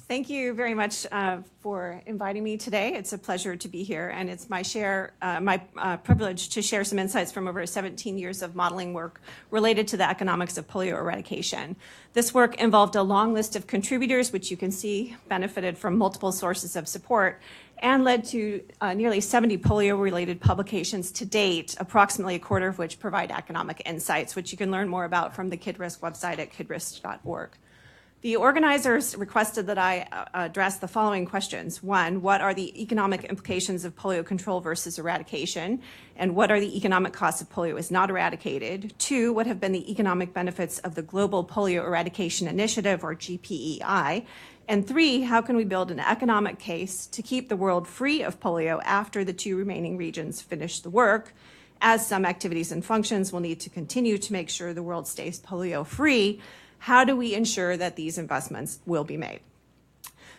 Thank you very much for inviting me today. It's a pleasure to be here, and it's my privilege to share some insights from over 17 years of modeling work related to the economics of polio eradication. This work involved a long list of contributors, which you can see benefited from multiple sources of support, and led to nearly 70 polio-related publications to date, approximately a quarter of which provide economic insights, which you can learn more about from the KidRisk website at kidrisk.org. The organizers requested that I address the following questions. One, what are the economic implications of polio control versus eradication? And what are the economic costs if polio is not eradicated? Two, what have been the economic benefits of the Global Polio Eradication Initiative, or GPEI? And three, how can we build an economic case to keep the world free of polio after the two remaining regions finish the work, as some activities and functions will need to continue to make sure the world stays polio free? How do we ensure that these investments will be made?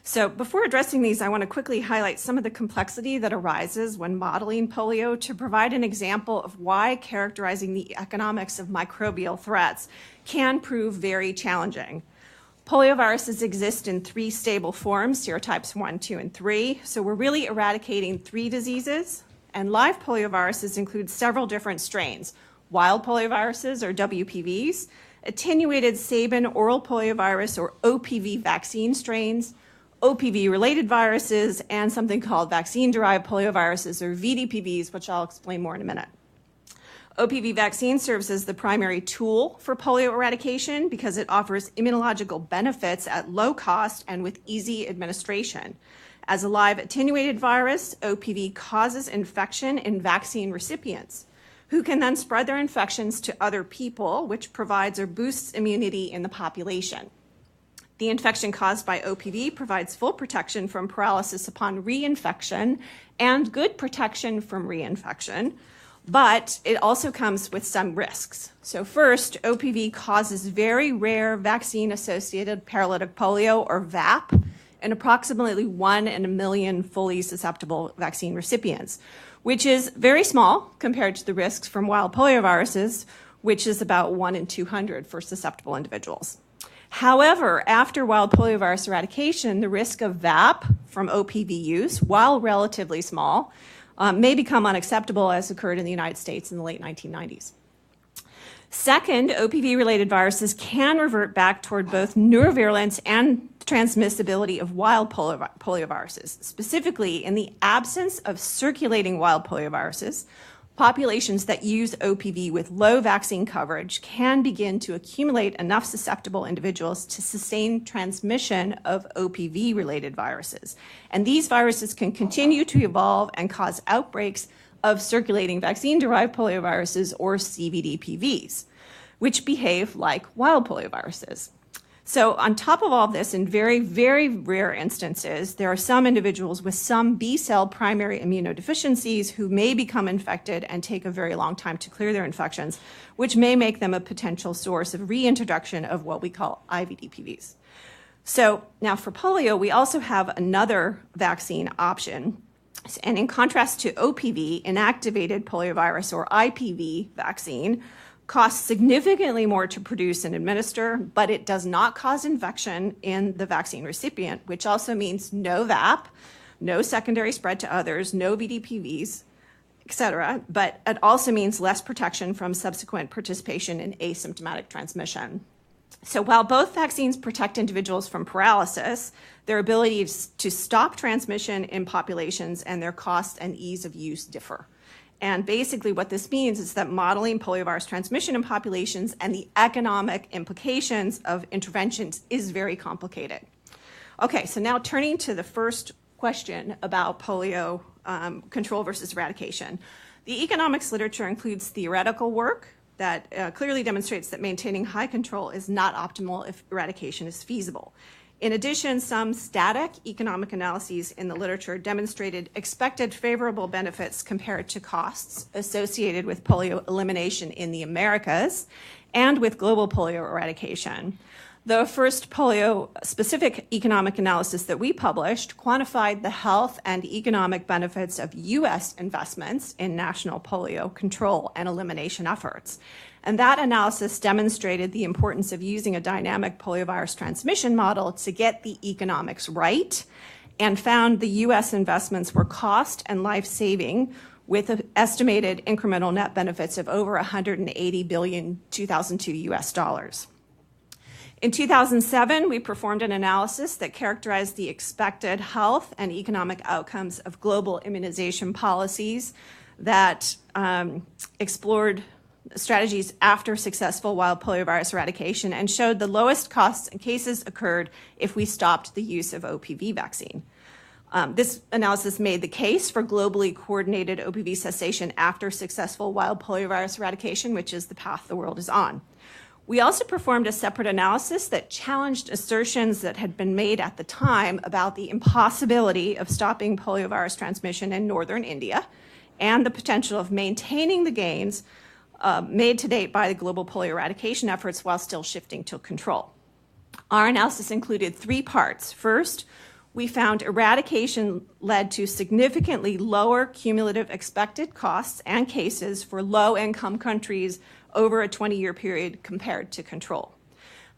So before addressing these, I want to quickly highlight some of the complexity that arises when modeling polio to provide an example of why characterizing the economics of microbial threats can prove very challenging. Polioviruses exist in three stable forms, serotypes 1, 2, and 3. So we're really eradicating 3 diseases, and live polioviruses include several different strains. Wild polioviruses, or WPVs, attenuated Sabin oral poliovirus, or OPV vaccine strains, OPV-related viruses, and something called vaccine-derived polioviruses, or VDPVs, which I'll explain more in a minute. OPV vaccine serves as the primary tool for polio eradication because it offers immunological benefits at low cost and with easy administration. As a live attenuated virus, OPV causes infection in vaccine recipients, who can then spread their infections to other people, which provides or boosts immunity in the population. The infection caused by OPV provides full protection from paralysis upon reinfection and good protection from reinfection, but it also comes with some risks. So first, OPV causes very rare vaccine-associated paralytic polio, or VAP, in approximately 1 in a million fully susceptible vaccine recipients, which is very small compared to the risks from wild polioviruses, which is about 1 in 200 for susceptible individuals. However, after wild poliovirus eradication, the risk of VAP from OPV use, while relatively small, may become unacceptable, as occurred in the United States in the late 1990s. Second, OPV-related viruses can revert back toward both neurovirulence and transmissibility of wild polioviruses. Specifically, in the absence of circulating wild polioviruses, populations that use OPV with low vaccine coverage can begin to accumulate enough susceptible individuals to sustain transmission of OPV-related viruses. And these viruses can continue to evolve and cause outbreaks of circulating vaccine-derived polioviruses, or CVDPVs, which behave like wild polioviruses. So on top of all of this, in very, very rare instances, there are some individuals with some B-cell primary immunodeficiencies who may become infected and take a very long time to clear their infections, which may make them a potential source of reintroduction of what we call IVDPVs. So now for polio, we also have another vaccine option. And in contrast to OPV, inactivated poliovirus, or IPV vaccine, costs significantly more to produce and administer, but it does not cause infection in the vaccine recipient, which also means no VAP, no secondary spread to others, no VDPVs, et cetera. But it also means less protection from subsequent participation in asymptomatic transmission. So while both vaccines protect individuals from paralysis, their ability to stop transmission in populations and their cost and ease of use differ. And basically what this means is that modeling poliovirus transmission in populations and the economic implications of interventions is very complicated. Okay, so now turning to the first question about polio control versus eradication. The economics literature includes theoretical work that clearly demonstrates that maintaining high control is not optimal if eradication is feasible. In addition, some static economic analyses in the literature demonstrated expected favorable benefits compared to costs associated with polio elimination in the Americas and with global polio eradication. The first polio-specific economic analysis that we published quantified the health and economic benefits of U.S. investments in national polio control and elimination efforts. And that analysis demonstrated the importance of using a dynamic poliovirus transmission model to get the economics right, and found the U.S. investments were cost and life-saving, with estimated incremental net benefits of over 180 billion 2002 U.S. dollars. In 2007, we performed an analysis that characterized the expected health and economic outcomes of global immunization policies that explored strategies after successful wild poliovirus eradication and showed the lowest costs and cases occurred if we stopped the use of OPV vaccine. This analysis made the case for globally coordinated OPV cessation after successful wild poliovirus eradication, which is the path the world is on. We also performed a separate analysis that challenged assertions that had been made at the time about the impossibility of stopping poliovirus transmission in northern India and the potential of maintaining the gains made to date by the global polio eradication efforts while still shifting to control. Our analysis included 3 parts. First, we found eradication led to significantly lower cumulative expected costs and cases for low-income countries over a 20-year period compared to control.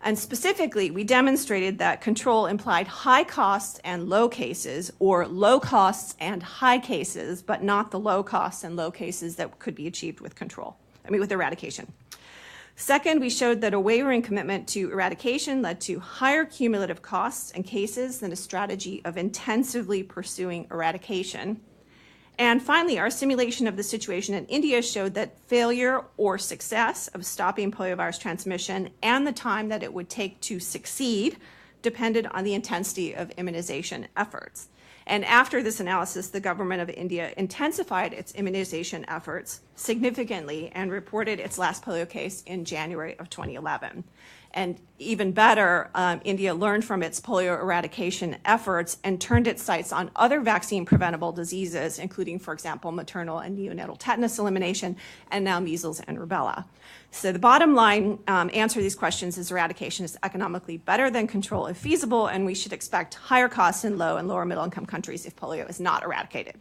And specifically, we demonstrated that control implied high costs and low cases, or low costs and high cases, but not the low costs and low cases that could be achieved with with eradication. Second, we showed that a wavering commitment to eradication led to higher cumulative costs and cases than a strategy of intensively pursuing eradication. And finally, our simulation of the situation in India showed that failure or success of stopping poliovirus transmission and the time that it would take to succeed depended on the intensity of immunization efforts. And after this analysis, the government of India intensified its immunization efforts significantly and reported its last polio case in January of 2011. And even better, India learned from its polio eradication efforts and turned its sights on other vaccine-preventable diseases, including, for example, maternal and neonatal tetanus elimination, and now measles and rubella. So the bottom line answer to these questions is eradication is economically better than control if feasible, and we should expect higher costs in low and lower middle-income countries if polio is not eradicated.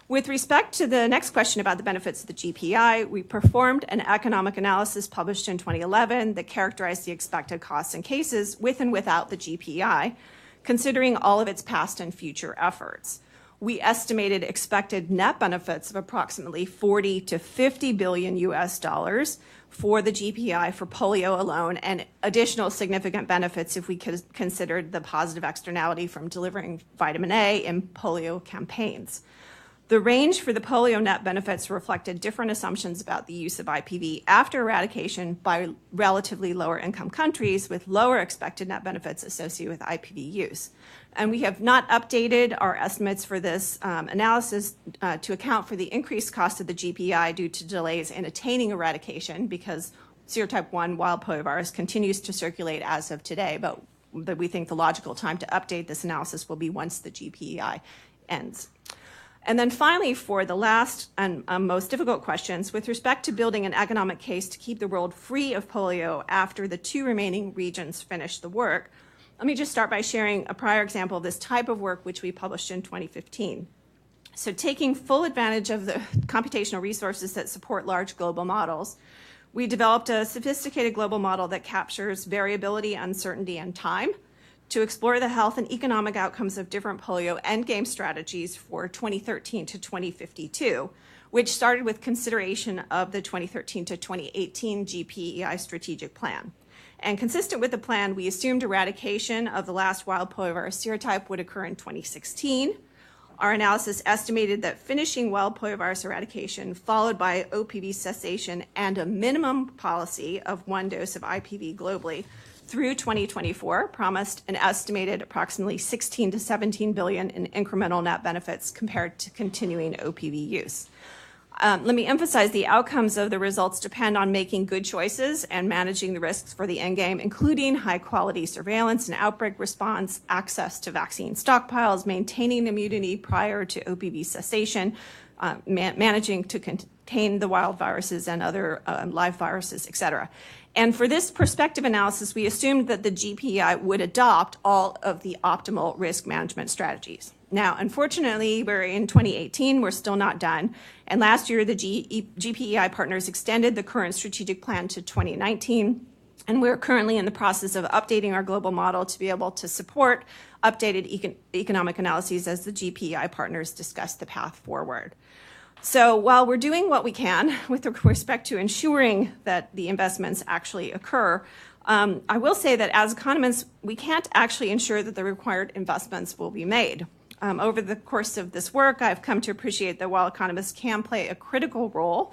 With respect to the next question about the benefits of the GPEI, we performed an economic analysis published in 2011 that characterized the expected costs and cases with and without the GPEI, considering all of its past and future efforts. We estimated expected net benefits of approximately 40 to 50 billion US dollars for the GPEI for polio alone, and additional significant benefits if we considered the positive externality from delivering vitamin A in polio campaigns. The range for the polio net benefits reflected different assumptions about the use of IPV after eradication by relatively lower income countries with lower expected net benefits associated with IPV use. And we have not updated our estimates for this analysis to account for the increased cost of the GPEI due to delays in attaining eradication, because serotype 1 wild poliovirus continues to circulate as of today, but we think the logical time to update this analysis will be once the GPEI ends. And then finally, for the last and most difficult questions, with respect to building an economic case to keep the world free of polio after the 2 remaining regions finish the work, let me just start by sharing a prior example of this type of work, which we published in 2015. So taking full advantage of the computational resources that support large global models, we developed a sophisticated global model that captures variability, uncertainty, and time to explore the health and economic outcomes of different polio endgame strategies for 2013 to 2052, which started with consideration of the 2013 to 2018 GPEI strategic plan. And consistent with the plan, we assumed eradication of the last wild poliovirus serotype would occur in 2016. Our analysis estimated that finishing wild poliovirus eradication, followed by OPV cessation and a minimum policy of 1 dose of IPV globally through 2024, promised an estimated approximately 16 to 17 billion in incremental net benefits compared to continuing OPV use. Let me emphasize the outcomes of the results depend on making good choices and managing the risks for the endgame, including high-quality surveillance and outbreak response, access to vaccine stockpiles, maintaining immunity prior to OPV cessation, managing to contain the wild viruses and other live viruses, et cetera. And for this prospective analysis, we assumed that the GPEI would adopt all of the optimal risk management strategies. Now, unfortunately, we're in 2018, we're still not done. And last year, the GPEI partners extended the current strategic plan to 2019. And we're currently in the process of updating our global model to be able to support updated economic analyses as the GPEI partners discuss the path forward. So while we're doing what we can with respect to ensuring that the investments actually occur, I will say that as economists, we can't actually ensure that the required investments will be made. Over the course of this work, I've come to appreciate that while economists can play a critical role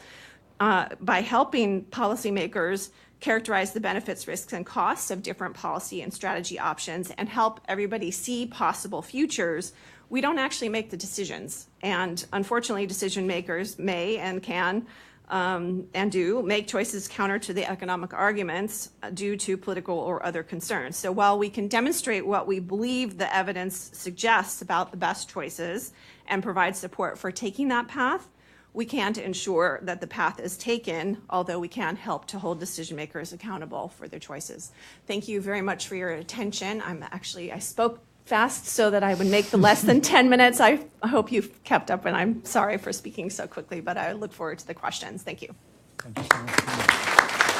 by helping policymakers characterize the benefits, risks, and costs of different policy and strategy options and help everybody see possible futures, we don't actually make the decisions. And unfortunately, decision makers may and can and do make choices counter to the economic arguments due to political or other concerns. So while we can demonstrate what we believe the evidence suggests about the best choices and provide support for taking that path, we can't ensure that the path is taken, although we can help to hold decision makers accountable for their choices. Thank you very much for your attention. I spoke fast so that I would make the less than 10 minutes. I hope you've kept up, and I'm sorry for speaking so quickly, but I look forward to the questions. Thank you. Thank you so much.